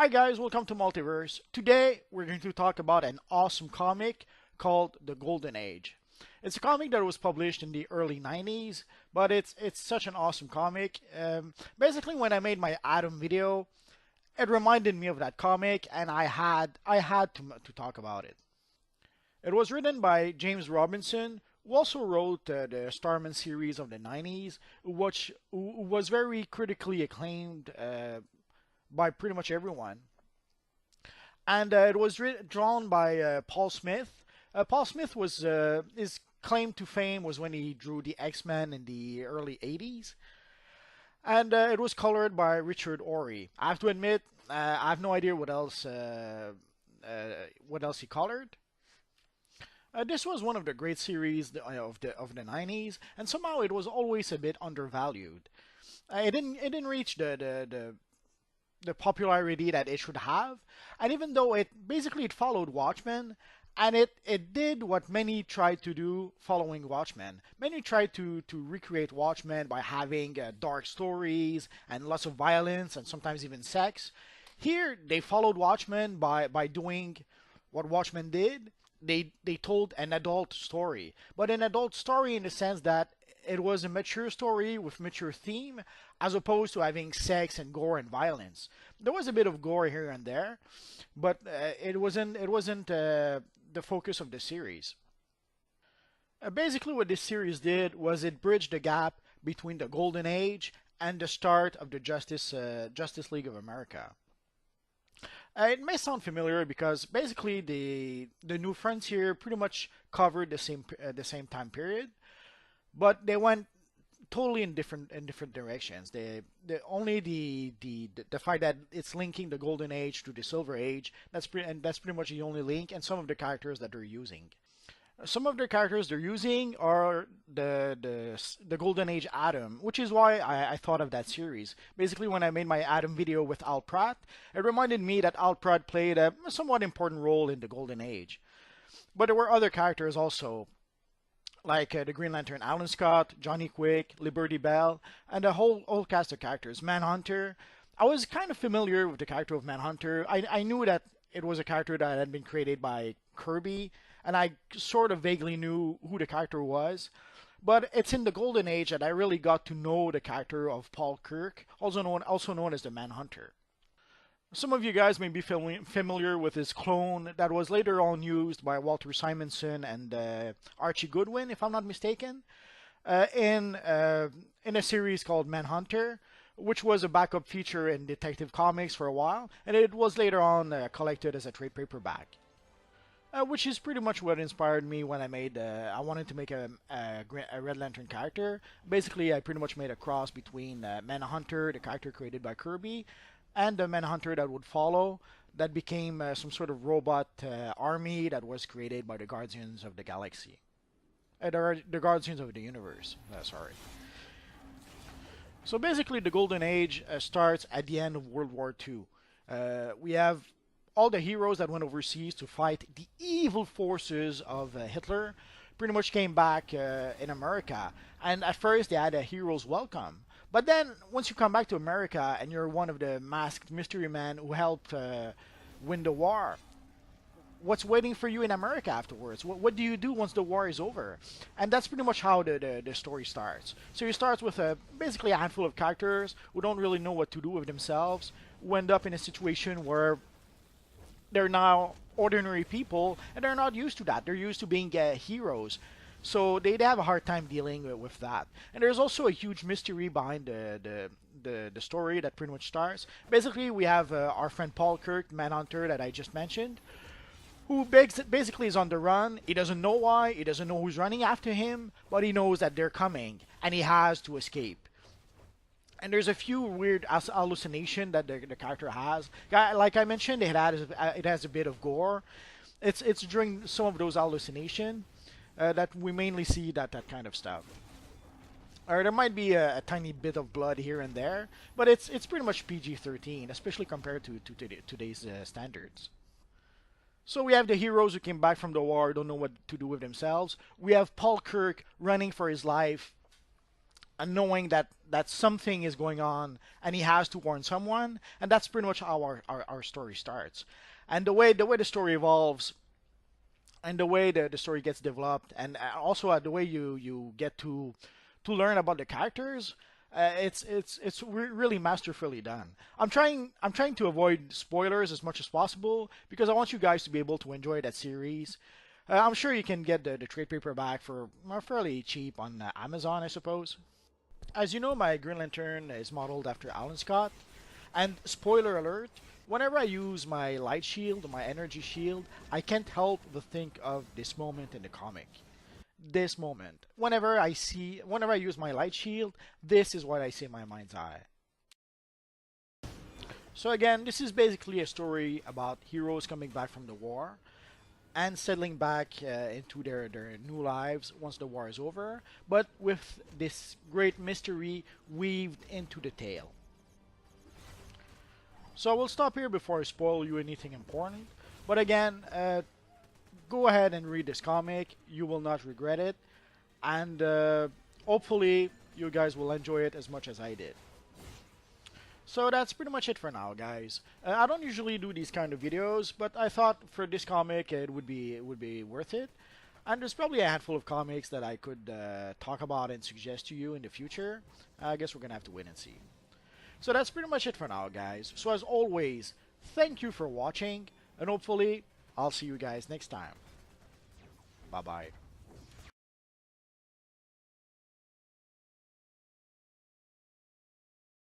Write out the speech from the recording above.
Hi guys, welcome to Multiverse. Today we're going to talk about an awesome comic called The Golden Age. It's a comic that was published in the early 90s, but it's such an awesome comic. Basically, when I made my Atom video, it reminded me of that comic, and I had to talk about it. It was written by James Robinson, who also wrote the Starman series of the 90s, who was very critically acclaimed by pretty much everyone. And it was drawn by Paul Smith. Paul Smith was his claim to fame was when he drew the X-Men in the early 80s, and it was colored by Richard Ory. I have to admit, I have no idea what else he colored. This was one of the great series of the 90s, and somehow it was always a bit undervalued. It didn't reach the popularity that it should have. And even though it followed Watchmen, and it did what many tried to do following Watchmen. Many tried to recreate Watchmen by having dark stories and lots of violence and sometimes even sex. Here they followed Watchmen by doing what Watchmen did. They told an adult story, but an adult story in the sense that it was a mature story with mature theme, as opposed to having sex and gore and violence. There was a bit of gore here and there, but it wasn't the focus of the series. Basically, what this series did was it bridged the gap between the Golden Age and the start of the Justice League of America. It may sound familiar because basically the New Frontier pretty much covered the same time period, but they went totally in different directions. The fact that it's linking the Golden Age to the Silver Age, that's pretty much the only link, and some of the characters that they're using. Some of the characters they're using are the Golden Age Atom, which is why I thought of that series. Basically, when I made my Atom video with Al Pratt, it reminded me that Al Pratt played a somewhat important role in the Golden Age. But there were other characters also, like the Green Lantern Alan Scott, Johnny Quick, Liberty Bell, and a whole cast of characters. Manhunter. I was kind of familiar with the character of Manhunter. I knew that it was a character that had been created by Kirby, and I sort of vaguely knew who the character was. But it's in the Golden Age that I really got to know the character of Paul Kirk, also known as the Manhunter. Some of you guys may be familiar with his clone that was later on used by Walter Simonson and Archie Goodwin, if I'm not mistaken, in a series called Manhunter, which was a backup feature in Detective Comics for a while, and it was later on collected as a trade paperback. Which is pretty much what inspired me when I wanted to make a Red Lantern character. Basically, I pretty much made a cross between Manhunter, the character created by Kirby, and the Manhunter that would follow, that became some sort of robot army that was created by the Guardians of the Galaxy. The Guardians of the Universe, sorry. So basically, the Golden Age starts at the end of World War II. We have all the heroes that went overseas to fight the evil forces of Hitler pretty much came back in America. And at first they had a hero's welcome. But then once you come back to America and you're one of the masked mystery men who helped win the war, what's waiting for you in America afterwards? What do you do once the war is over? And that's pretty much how the story starts. So it starts with basically a handful of characters who don't really know what to do with themselves, who end up in a situation where they're now ordinary people, and they're not used to that. They're used to being heroes. So they have a hard time dealing with that. And there's also a huge mystery behind the story that pretty much starts. Basically, we have our friend Paul Kirk, Manhunter, that I just mentioned, who basically is on the run. He doesn't know why, he doesn't know who's running after him, but he knows that they're coming, and he has to escape. And there's a few weird hallucination that the character has. Like I mentioned, it has a bit of gore. It's during some of those hallucination that we mainly see that kind of stuff. Or there might be a tiny bit of blood here and there, but it's pretty much PG-13, especially compared to today's standards. So we have the heroes who came back from the war, don't know what to do with themselves. We have Paul Kirk running for his life and knowing that something is going on and he has to warn someone, and that's pretty much how our story starts. And the way the story evolves and the way the story gets developed, and also the way you get to learn about the characters, really masterfully done. I'm trying to avoid spoilers as much as possible because I want you guys to be able to enjoy that series. I'm sure you can get the trade paperback for fairly cheap on Amazon, I suppose. As you know, my Green Lantern is modeled after Alan Scott. And spoiler alert, whenever I use my light shield, my energy shield, I can't help but think of this moment in the comic. This moment. Whenever I use my light shield, this is what I see in my mind's eye. So again, this is basically a story about heroes coming back from the war and settling back into their new lives once the war is over, but with this great mystery weaved into the tale. So we'll stop here before I spoil you anything important. But again, go ahead and read this comic. You will not regret it. And hopefully you guys will enjoy it as much as I did. So that's pretty much it for now, guys. I don't usually do these kind of videos, but I thought for this comic it would be worth it. And there's probably a handful of comics that I could talk about and suggest to you in the future. I guess we're gonna have to wait and see. So that's pretty much it for now, guys. So as always, thank you for watching, and hopefully I'll see you guys next time. Bye bye.